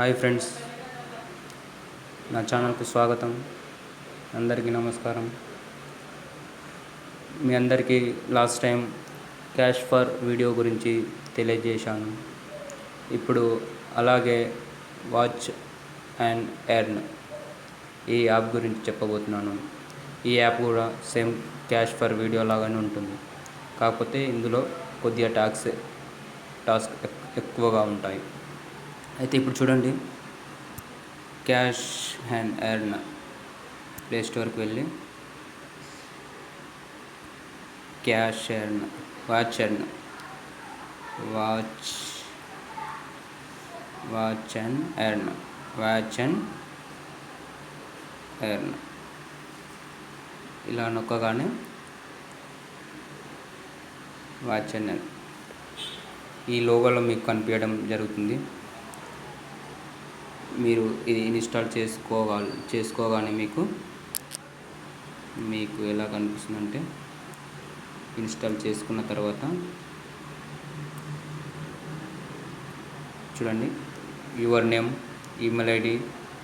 Hi friends, నా ఛానల్కు స్వాగతం. అందరికీ నమస్కారం. మీ అందరికీ last time cash for video గురించి తెలియజేశాను. ఇప్పుడు అలాగే వాచ్ అండ్ ఎర్న్ ఈ యాప్ గురించి చెప్పబోతున్నాను. ఈ యాప్ కూడా సేమ్ క్యాష్ ఫర్ వీడియో లాగానే ఉంటుంది, కాకపోతే ఇందులో కొద్దిగా టాస్క్ ఎక్కువగా ఉంటాయి. అయితే ఇప్పుడు చూడండి, క్యాష్ అండ్ ఎర్న్ ప్లే స్టోర్కి వెళ్ళి cash earn watch and earn ఇలా నొక్కగానే వాచ్ అండ్ ఎర్న్ ఈ లోగోలో మీకు కనిపించడం జరుగుతుంది. మీరు ఇది ఇన్స్టాల్ చేసుకోగానే మీకు ఎలా కనిపిస్తుందంటే, ఇన్స్టాల్ చేసుకున్న తర్వాత చూడండి, your name, email ID,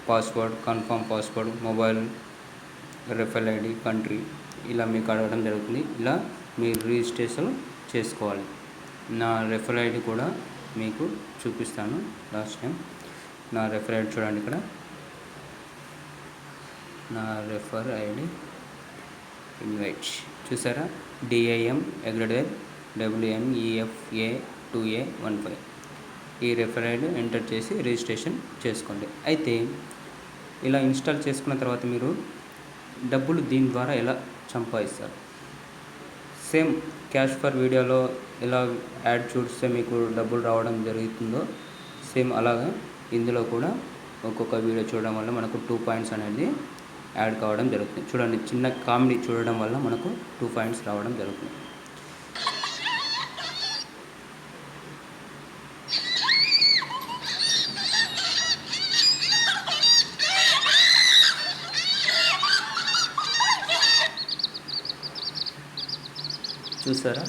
password, confirm password, mobile, referral ID, country ఇలా మీకు అడగడం జరుగుతుంది. ఇలా మీరు రిజిస్ట్రేషన్ చేసుకోవాలి. నా రెఫరల్ ఐడి కూడా మీకు చూపిస్తాను. లాస్ట్ టైం నా రెఫర్ ఐడి చూడండి, ఇక్కడ నా రెఫర్ ఐడి ఇన్వైట్ చూసారా, DIM WNEFA2A15 ఈ రెఫర్ ఐడి ఎంటర్ చేసి రిజిస్ట్రేషన్ చేసుకోండి. అయితే ఇలా ఇన్స్టాల్ చేసుకున్న తర్వాత మీరు డబ్బులు దీని ద్వారా ఎలా సంపాదిస్తారు? సేమ్ క్యాష్ ఫర్ వీడియోలో ఎలా యాడ్ చూస్తే మీకు డబ్బులు రావడం జరుగుతుందో, సేమ్ అలాగే ఇందులో కూడా ఒక్కొక్క వీడియో చూడడం వల్ల మనకు 2 పాయింట్స్ అనేది యాడ్ కావడం జరుగుతుంది. చూడండి, చిన్న కామెడీ చూడడం వల్ల మనకు 2 పాయింట్స్ రావడం జరుగుతుంది. చూసారా,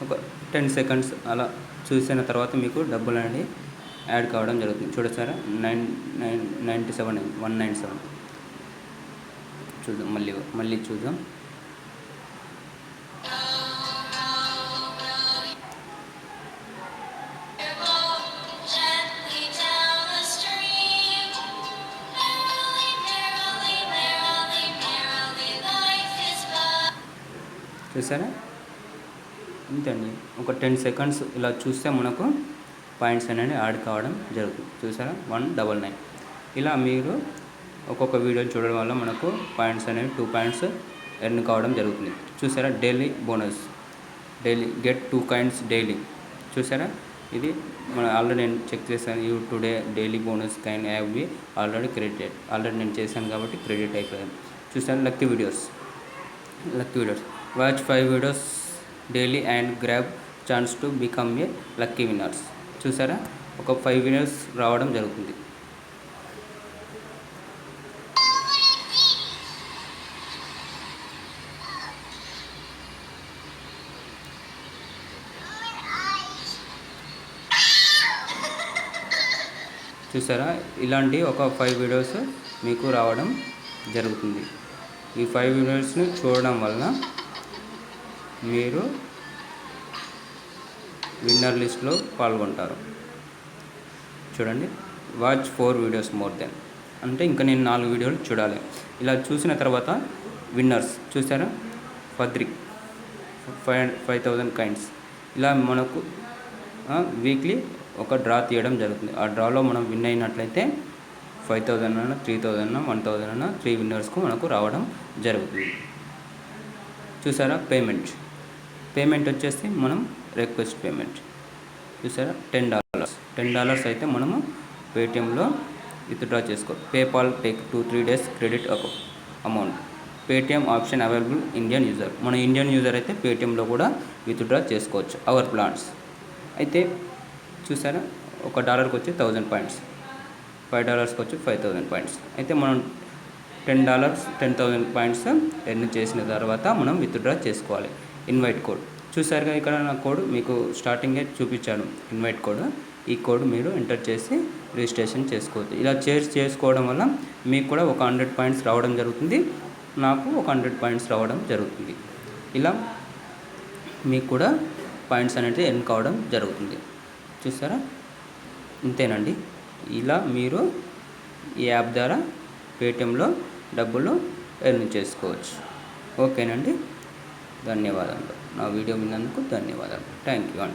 ఒక 10 సెకండ్స్ అలా చూసిన తర్వాత మీకు డబ్బులు అనేది యాడ్ కావడం జరుగుతుంది. చూడసారా, 197 చూద్దాం, మళ్ళీ చూద్దాం. చూసారా, ఇంతండి. ఒక 10 సెకండ్స్ ఇలా చూస్తే మనకు పాయింట్స్ అనేది యాడ్ కావడం జరుగుతుంది. చూసారా, 199 ఇలా మీరు ఒక్కొక్క వీడియోని చూడడం వల్ల మనకు పాయింట్స్ అనేవి 2 పాయింట్స్ ఎర్న్ కావడం జరుగుతుంది. చూసారా, daily bonus, daily get 2 coins daily. చూసారా, ఇది ఆల్రెడీ నేను చెక్ చేశాను. You today daily bonus coin have be already credited. Already నేను చేశాను కాబట్టి క్రెడిట్ అయిపోయాను. చూసారా, lucky videos watch 5 videos daily and grab chance to become a lucky winners. చూసారా, ఒక 5 విన్నర్స్ రావడం జరుగుతుంది. చూసారా, ఇలాంటి ఒక 5 వీడియోస్ మీకు రావడం జరుగుతుంది. ఈ 5 వీడియోస్ని చూడడం వల్ల మీరు విన్నర్ లిస్ట్లో పాల్గొంటారు. చూడండి, వాచ్ 4 వీడియోస్ మోర్ దెన్ అంటే ఇంకా నేను 4 వీడియోలు చూడాలి. ఇలా చూసిన తర్వాత విన్నర్స్ చూసారా, ఫద్రి 5,000 కాయిన్స్. ఇలా మనకు వీక్లీ ఒక డ్రా తీయడం జరుగుతుంది. ఆ డ్రాలో మనం విన్ అయినట్లయితే 5,000 అన్న, 3,000 అన్న, 1,000 అన్న 3 విన్నర్స్కు మనకు రావడం జరుగుతుంది. చూసారా, పేమెంట్ వచ్చేసి మనం రిక్వెస్ట్ పేమెంట్. చూసారా, $10 అయితే మనము పేటిఎంలో విత్డ్రా చేసుకోవచ్చు. PayPal take 2-3 days credit amount. Paytm option available Indian user. మన ఇండియన్ యూజర్ అయితే పేటిఎంలో కూడా విత్డ్రా చేసుకోవచ్చు. అవర్ ప్లాన్స్ అయితే చూసారా, $1కి వచ్చి 1000 పాయింట్స్, $5కి వచ్చి 5,000 పాయింట్స్. అయితే మనం $10,000 పాయింట్స్ ఎర్న్ చేసిన తర్వాత మనం విత్డ్రా చేసుకోవాలి. ఇన్వైట్ కోడ్ చూసారుగా, ఇక్కడ నా కోడ్ మీకు స్టార్టింగే చూపించాను. ఇన్వైట్ కోడ్, ఈ కోడ్ మీరు ఎంటర్ చేసి రిజిస్ట్రేషన్ చేసుకోవచ్చు. ఇలా చేసుకోవడం వల్ల మీకు కూడా ఒక 100 పాయింట్స్ రావడం జరుగుతుంది, నాకు ఒక 100 పాయింట్స్ రావడం జరుగుతుంది. ఇలా మీకు కూడా పాయింట్స్ అనేది ఎర్న్ కావడం జరుగుతుంది. చూసారా, ఇంతేనండి. ఇలా మీరు ఈ యాప్ ద్వారా పేటిఎంలో డబ్బులు ఎర్న్ చేసుకోవచ్చు. ఓకేనండి, ధన్యవాదాలు. నా వీడియో విన్నందుకు ధన్యవాదాలు. థ్యాంక్ యూ అండి.